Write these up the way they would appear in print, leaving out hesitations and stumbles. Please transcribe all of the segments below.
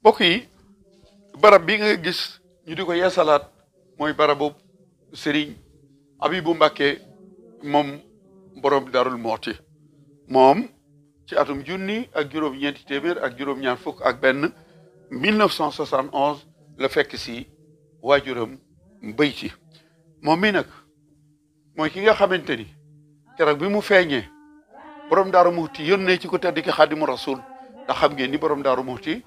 mbokk yi barab bi nga gis ñu di ko yeesalaat mooy barabu Serigne Abibou Mbacké moom borom Darou Mouhty moom ci atum junni ak juróom-ñeenti téeméer ak juróom-ñaar fukk ak benn 1971 la fekk si waajuram béy ci moom mi nag mooy ki nga xamante ni keroog bi mu feeñee borom Darou Mouhty yónnee ci ko tedd ki Xaadimu Rasuul ndax xam ngeen ni borom Darou Mouhty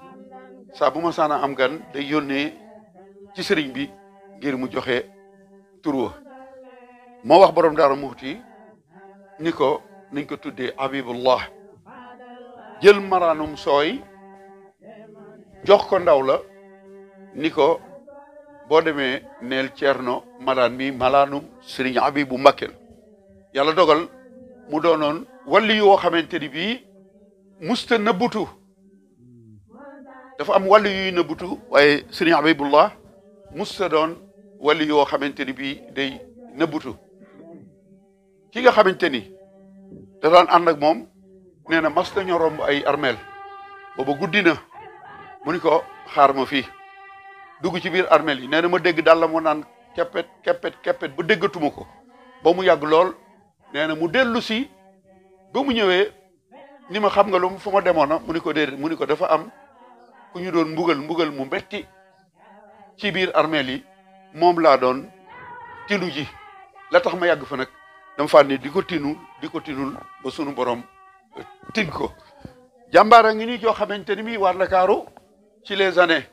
saa bu ma saana am gan day yónnee ci sëriñ bi ngir mu joxe turwa moo wax borom Darou Mouhty ni ko nañ ko tuddee Habibullah jël maraanum sooy jox ko ndaw la ni ko boo demee neel Ceerno malaan mi malaanum sëriñ Habibou Mbacké yàlla dogal mu doonoon walli yoo xamante ni bii musta nëbbutu dafa am wàllu yuy nëbbutu waaye sëriñ Habibullah musta doon wàllu yoo xamante ni bii day nëbbutu ki nga xamante ni da daan ànd ak moom nee na mas nañoo romb ay armeel booba guddi na mu ni ko xaar ma fii dugg ci biir armeel yi nee na ma dégg daal la moo naan keppet keppet keppet ba déggatuma ko ba mu yàgg lool nee na mu dellu si ba mu ñëwee ni ma xam nga lu fu ma demoon na mu ni ko déedéet mu ni ko dafa am ku ñu doon mbugal mu metti ci biir armeel yi moom laa doon tinu ji la tax ma yàgg fa nag dama faa ne di ko tinul ba sunu borom tin ko jàmbaara ngi ni joo xamante ni mi waa Ndakaaru ci les années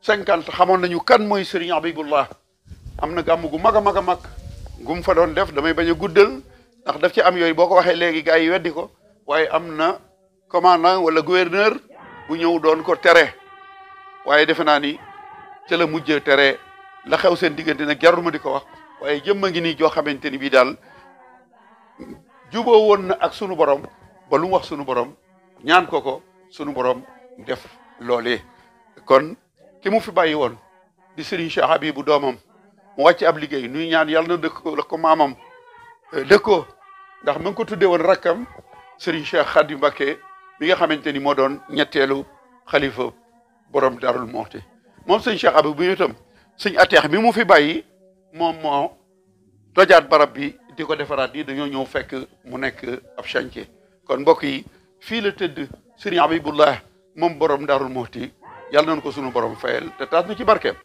50 xamoon nañu kan mooy Serigne Habibullah am na gàmm gu mag a mag a mag gum fa doon def damay bañ a guddal ndax daf ci am yooyu boo ko waxee léegi gars yi weddi ko waaye am na commandant wala gouverneur bu ñëw doon ko tere waaye defe naa ni ca la mujj tere la xew seen diggante nag jarul ma di ko wax waaye jëmma ngi nii joo xamante ni bii daal juboo woon na ak sunu borom ba lu mu wax sunu borom ñaan ko sunu borom def loolee kon ki mu fi bàyyi woon di Serigne Cheikh Habibou doomam mu wàcc ab liggéey nuy ñaan yàlla na dëkk ko maamam dëkkoo ndax mu ngi ko tuddee woon rakkam Serigne Cheikh Khadim Mbacké mi nga xamante ni moo doon ñetteelu xalifa borom Darou Mouhty moom sëñ Cheikh Habibou bu itam sëñ Ateex mi mu fi bàyyi moom moo tojaat barab bi di ko defaraat yi dañoo ñëw fekk mu nekk ab chantier kon mbokk yi fii la tëdd Serigne Habibullah moom borom Darou Mouhty yàlla nañu ko sunu borom fayal te taas na ci barkeem